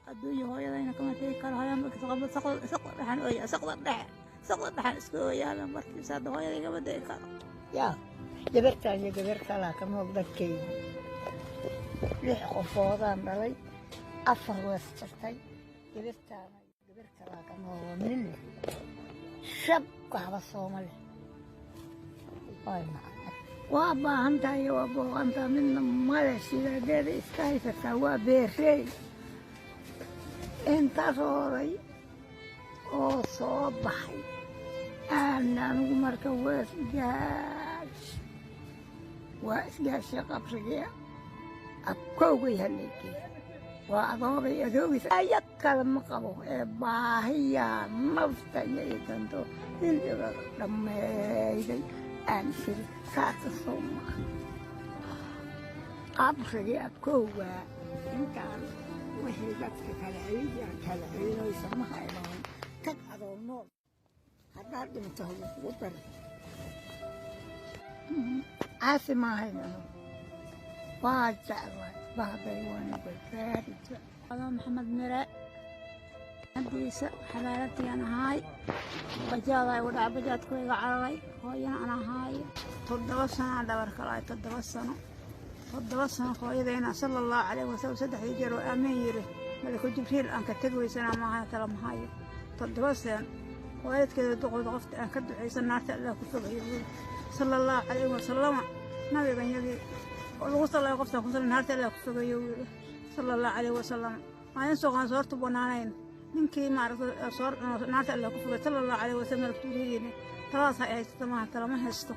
الدنيا هو يدينا كما تيكر هاي أمك سقط رحن ويا سقط رحن اسكو يا من مركز هذا هو يدينا كما تيكر يا جبرت لكن ما بدكي لح قفوضان دلي أفر وسترتي جبرت لكن هو من شب على الصومالي وابا أنت يا وابا أنت من مالشي لدير إسكايسة سوا بيرشي انت صوري أو صباحي أنا نمرك واسجاش قبرجيا أبكوي هنيكي وأضوبي أذوبي أيكل مقبو باهيا نفتني تنتو اللي لما يدي أنشر ساعة الصوم قبرجيا أبكوي إنت وهي بس كالعيد ويسمها إلهي تقعدوا النور حتى أردمته وطر عاسي ما هينا واجع بهذا وانا بالفارج هذا محمد مرا عندي حلالتي أنا هاي بجاضي ولا بجات كوي عربي هاي أنا هاي تدرسنا على بركة تدرسنا خويدينا صلى الله عليه وسلم سدح يجر وأمير ملك جبريل أنك تقوي سنة معها كلام هاي تدرسنا خويد كذا تقعد غفت أنك تدعي سنة الله كتبه صلى الله عليه وسلم نبي بن يجي والوصل الله غفت كتب نهار الله كتبه صلى الله عليه وسلم ما ينسوا عن صورته بنانين نمكي ما عرف صور نهار الله كتبه صلى الله عليه وسلم كتبه خلاص هاي تمام كلامه هستو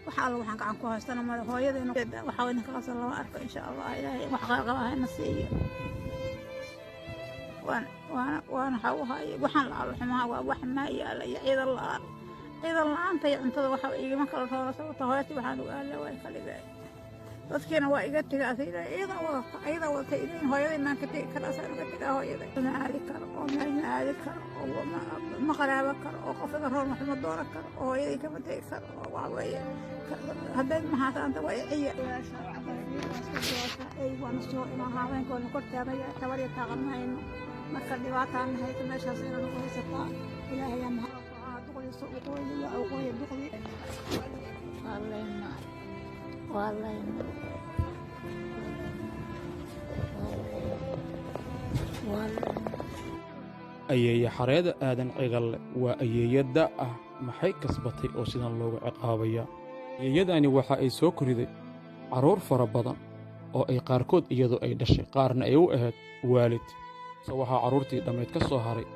وحاول وحنا عن كوها استنى ما هو يدينا وحاول نخلص الله أعرف إن شاء الله إلهي وحقق لها النسية وأنا حوها وحنا الله حماها وحنا يا عيد الله أنت وحنا ما كل صورة طهاتي وحنا قال له ويخلي ذلك تذكرنا وإجت كأثير إذا وتإذن هو يدي ما كتير كراسة كتير هو يدي ما عليك وما عليك وما قرابك وقفك الرول محمد دورك هو يدي كم تيسر وعوية هذا ما هذا أنت ويعي أيوة نسوا إلى هذا يكون كرت هذا توري تغنى إنه ما كديوات عن هاي كنا شاسين نقول سقى إلهي يا مها تقول السوق قوي أو قوي بقوي والله أيية حريدة آدن عقل وأيية داء maxay kasbatay oo sidan loogu ciqaabaya iyadani waxa ay soo koriday caruur fara badan oo ay qaarkood iyadu ay dhashay qaarna ay u ahayd waalid soo waxa caruurtii dhameed ka soo haray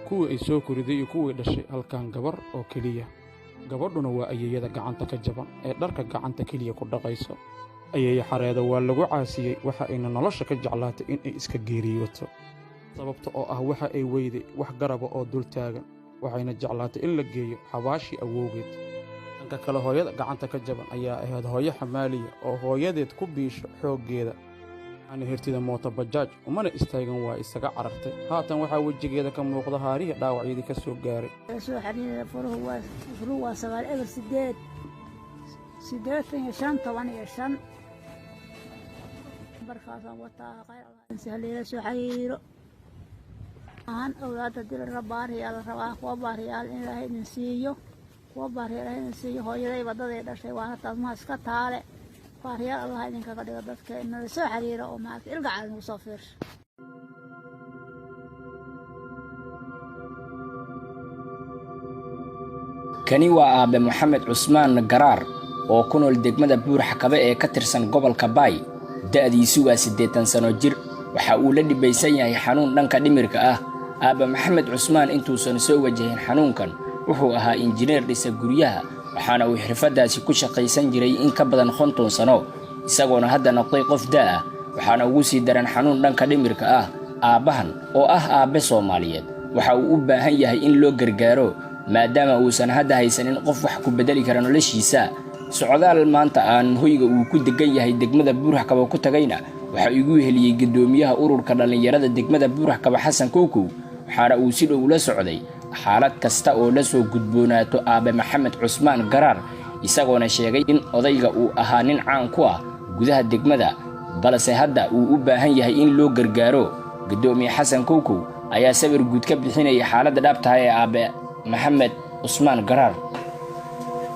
kuwii ay soo koriday iyo kuwii dhashay halkan gabar oo kaliya gabadhuna waa ayeeyada gacanta ka jaban ee dharka gacanta kaliya ku dhaqayso ayeeya xareeda waa lagu caasiyay waxa ayna nolosha ka jeclaatay in ay iska geeriyoto sababta oo ah waxa ay weyday wax garaba oo dul taagan waxayna jeclaatay in la geeyo xabaashi awowgeed dhanka kale hooyada gacanta ka jaban ayaa ahayd hooyo xamaaliya oo hooyadeed ku biisho xooggeeda ana hirtida mooto bajaaj umana istaagan waa isaga carartay haatan waxaa wejigeeda ka muuqda haarihi dhaawacyadii ka soo gaaray soo xariiray furuhu waa sagaal eber sideed iyo shan barkaasaan wataa khayr allah sahleela soo xariiro aan awlaada dil rabaariyaal rabaa kuwa baariyaal in ilaahay idin siiyo hooyaday waddaday dhashay waana taasmaa iska taale baariyaal allah idinkaga dhigo dadka inala soo xiriira oo maaragta ilgacaal nagu soo fiirsho kani waa aabe maxamed cusmaan garaar oo ku nool degmada buur-xakabe ee ka tirsan gobolka baay da'diisu waa 80 sano jir waxa uu la dhibaysan yahay xanuun dhanka dhimirka ah aabe maxamed cusmaan intuusan soo wajahin xanuunkan wuxuu ahaa injineer dhisa guryaha waxaana uu xirfadaasi ku shaqaysan jiray in ka badan 50 sano isagoona hadda noqday qof daa waxaana ugu sii daran xanuun dhanka dhimirka ah aabahan oo ah aabe Soomaaliyeed waxa uu u baahan yahay in loo gargaaro maadaama uusan hadda haysanin qof wax ku bedeli kara noloshiisa socdaal maanta aan hoyga uu ku degan yahay degmada buur-xakabe ku tagayna waxa igu heliyay gudoomiyaha ururka dhalinyarada degmada buur-xakabe Xasan Kookow waxaana uu si dhow la socday xaalad kasta oo la soo gudboonaato aabe maxamed cusmaan garaar isagoona sheegay in odayga uu ahaa nin caan ku ah gudaha degmada balse hadda uu u baahan yahay in loo gargaaro gudoomiye xasan kowkow ayaa sawir guud ka bixinaya xaaladda dhabta ah ee aabe maxamed cusmaan garaar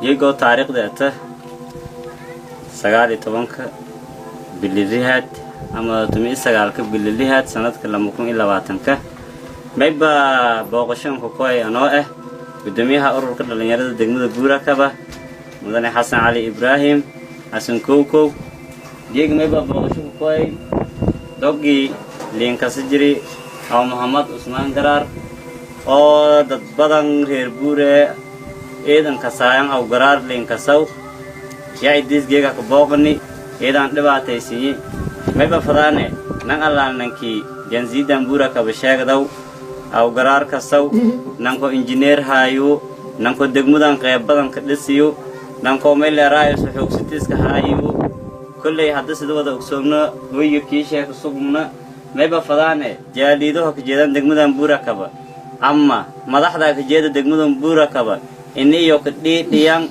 iyagoo taariikhda 19 bililihaad ama 19 bililihaad sanadka 2020 mayba booqashan ku koy anoo ah gudoomiyaha ururka dhalinyarada degmada Buurakaba mudane xasan cali ibraahim xasan kowkow iyag mayba booqashan ku koy dogi liinka sijiri aw maxamed cusmaan garaar oo dad badan reer buure eedan ka saayan aw garaar liinka saw yaa idisgeega ka booqani eedan dhibaataysiin mayba fadaane nan allaananki janziidan Buurakaba sheegadaw aw garaar ka saw nanko injineer haayo nanko degmadan qayb badan ka dhisiyo nanko meel raayis xoogsiiska haayo kullay hadda sidoo wada ogsoogna way kiisha ka sugna mayba fadaane jaaliido ka jeedan degmadan Buurakaba amma madaxda ka jeeda degmadan Buurakaba iniyo ka dhiidiyaan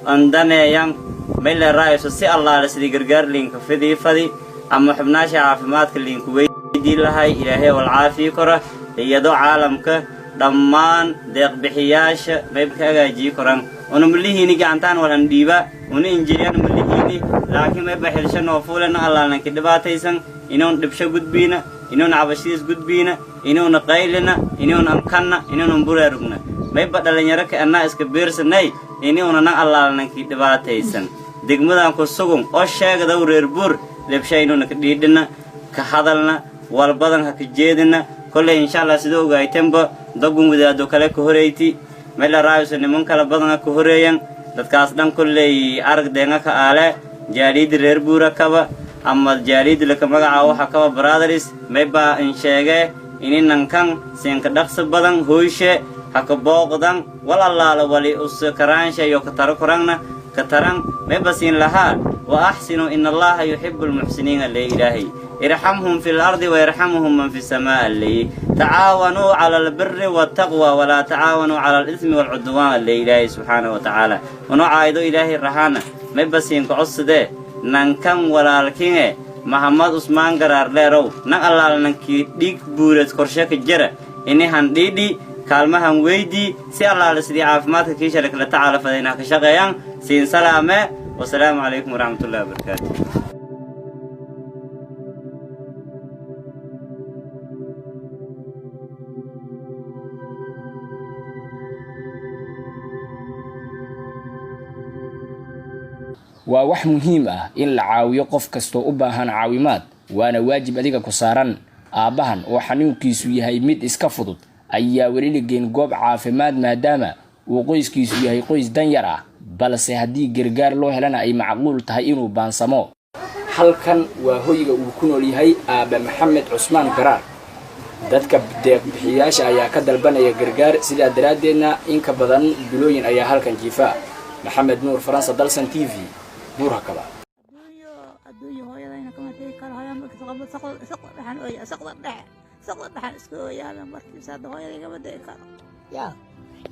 andaneeyaan meel raayis si Allah la sidii gargaar liinka fadi amma xubnaasha caafimaadka liinku weydii lahay ilaahay wal caafiyo kora iyadoo caalamka dhammaan deeq bixiyaasha maybka hagaajiyo koran una milihiini gacantaan walan dhiiba una injineer milihiini laakiin mayba xilshan oo fuulana allaananki dhibaataysan inuun dhibsho gudbiina inuun cabashiis gudbiina inuun qaylina inuun amkanna inuun buraarugna mayba dhalinyaro ka annaa iska beersanay inuun na allaananki dhibaataysan degmadan ku sugun oo sheegada reer buur lebsha inuun ka dhiidhina ka hadalna wal badan ka jeedina kolley insha Allah sidoo ogaytanba dagun wadaado kale ka horeeyti meel raayis niman kala badan ka horeeyaan dadkaas dhan kolley arag deena ka aale jaaliid reer Buurakaba ama jaaliid la ka magaca waxa ka brothers mayba in sheege ininan kan seen ka dhaqso badan hooyshe ha ka booqdan walaalaala wali us karaansha iyo ka taro korana ka taran mayba siin lahaa wa ahsinu inna Allaha yuhibbul muhsiniina la ilaahi ارحمهم في الأرض ويرحمهم من في السماء اللي تعاونوا على البر والتقوى ولا تعاونوا على الإثم والعدوان اللي إلهي سبحانه وتعالى ونعايدو إلهي الرحانة ما بسين كعصده ننكم ولا الكينه محمد عثمان غرار ليرو نقلا لنكي ديك بورت كرشك الجرة إني هنديدي كلمة هم ويدي سي الله لسدي عافماتك كيشارك لتعالى فديناك شغيان سين سلامة والسلام عليكم ورحمة الله وبركاته waa wax muhiim ah in la caawiyo qof kastoo u baahan caawimaad waana waajib adiga ku saaran aabahan oo xanuunkiisu yahay mid iska fudud ayaa weli dhigeen goob caafimaad maadaama uu qoyskiisu yahay qoys danyar ah balse haddii gargaar loo helana ay macquul tahay inuu baansamo halkan waa hoyga uu ku nool yahay aabe maxamed cusmaan garaar dadka deeq bixiyaasha ayaa ka dalbanaya gargaar sidaa daraaddeedna in ka badan bilooyin ayaa halkan jiifa maxamed nuur faransa dalsan TV Buurakaba adduunyo hooyadayna kama tegi karo hooyada markii saqda dhaxan ooya saqda dhaxan iska ooyaada markii saada hooyada igama tegi karo yaa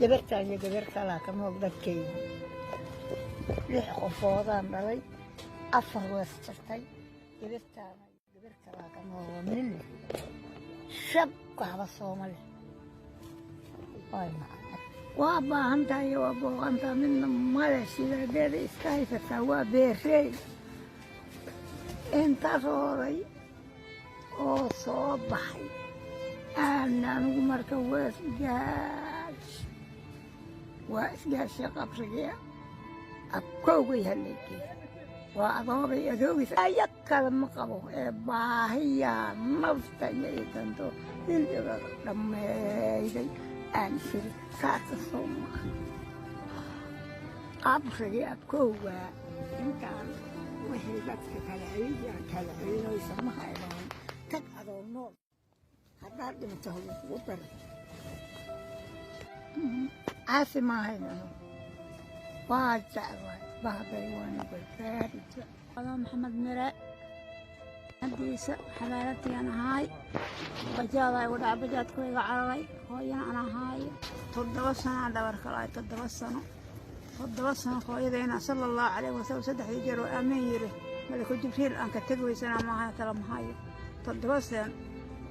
gabartaan iyo gabar kalaa ka moog dadkayga 6 qofoodaan dhalay 4 wees jirtay gabartaan gabar kalaa ka moog min shab qaaba Soomaali waa baahan tahay waa booqantaa midna male sidadeeda iska haysataa waa beerey intaas horay oo soo baxay anigu marka waa isgaasha qabriga abkowgay halleegay waa adoogis ayad kale ma qabo ee baahiyaa nafta iyo danto hilbiga dhammeeyday aan shiri kaasa soo maha qabrigii abkowgaa intaan wixii dadka kala celinaysa ma haydoon tag adoo nool haddaad dhinto lagugu daray caasi maahaynano waa jeclahay bahday waana badbaadi jeclaa maxamed mire hadiisa xabaaladtiian ahaay bajaada igu dhaca bajaadku iga cararay hooyana aan ahaayo 7 sano dhabarka lahay 7 sano hooyadayna sallallahu alayhi wasallam 3 jeer oo aamin yiri malaku jibriil aan ka tag weysana maaha tala mahayo 7 sano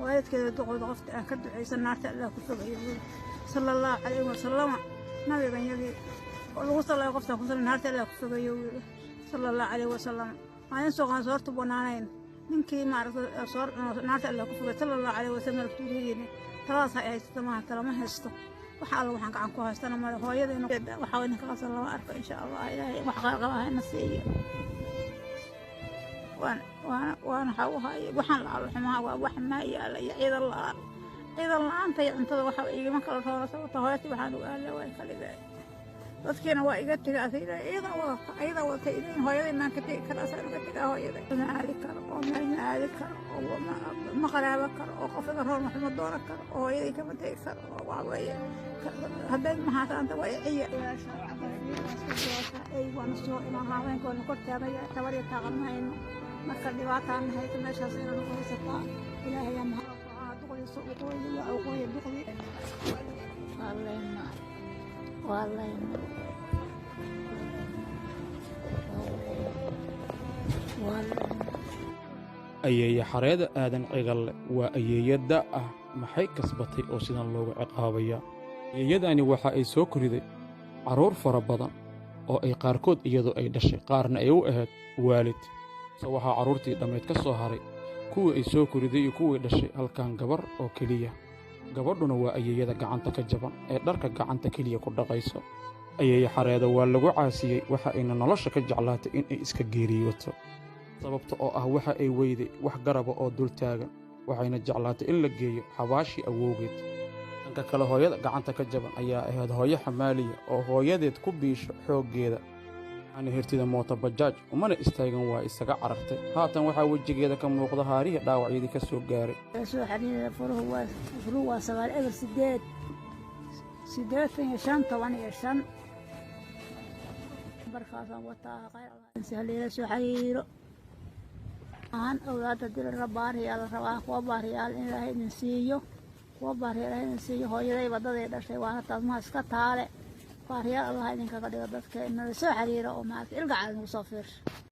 waalidkeeda duqooda qofta aan ka ducaysan naarta allah ku fogayo sala allahu calayhi wasalama nabigan yagii oo lagu salayo qoftaan ku salay naarta allah ku fogayo sala allahu calayhi wasalam maalin sooqaan soortu banaanayn ninkii maaragtay soor naarta allah ku fogay sala allahu calayhi wasalam rasuuliyiina talaas ay haysato maaha talama haysto waxa alla waxaan gacan ku haystana male hooyadayna waxaa wayna kaasa lama arko insha allah ilaahay wax qaarqaba hayna siiyo waana waxaa u haaya waxaan la alxumaa waa wax maa yaala iyo ciidan la-aanta iyo cuntada waxa igama kala roona sababta hooyadii waxaan u aala waa kaligaa dadkiina waa iga tega iyada wadata idiin hooyaday maan ka tegi kara asaan uga tegaa hooyaday ma aadi karo oo meel ma aadi karo oo ma qaraabo karo oo qof iga roon wax ma dooran karo oo hooyaday kama tegi karo oo waxa weeye hadday mahaataanta waa iciya ay waana soo inaa haweenkoodna korteeda tabar iyo taaqan ma hayno marka dhibaataan hayso meeshaas inaa nagu haysataa ilaahay maa duqdiisa uqooyi waa uqooya duqdi ayeeya xareeda aadan cigalle waa ayeeya da' ah maxay kasbatay oo sidan loogu ciqaabayaa ayeeyadaani waxa ay soo koriday carruur fara badan oo ay qaarkood iyadoo ay dhashay qaarna ay u ahayd waalid se waxaa carruurtii dhammayd ka soo haray kuwii ay soo koriday iyo kuwii dhashay halkan gabar oo keliya gabadhuna waa ayeeyada gacanta ka jaban ee dharka gacanta keliya ku dhaqayso ayeeya xareeda waa lagu caasiyey waxa ayna nolosha ka jeclaatay in ay iska geeriyooto sababta oo ah waxa ay weyday wax garaba oo dul taagan waxayna jeclaatay in la geeyo xabaashii awowgeed dhanka kale hooyada gacanta ka jaban ayaa ahayd hooyo xamaaliya oo hooyadeed ku biisho xooggeeda ana hirtida mooto bajaaj umana istaagan waa isaga carartay haatan waxaa wejigeeda ka muuqda haarihii dhaawacyadii ka soo gaaray soo xariira furuhu waa 9 8 barkaasaan wataa khayr soo xariiro aan awlaada dil rabaariyaal rabaa kuwa baariyaal in ilaahay idin siiyo kuwa baariyaal idin siiyo hooyaday wadaday dhashay waana taas ma iska taale baariyaal allah idinkaga dhigo dadka inala soo xariiro oo maaragtay ilgacaal nagu soo fiirsho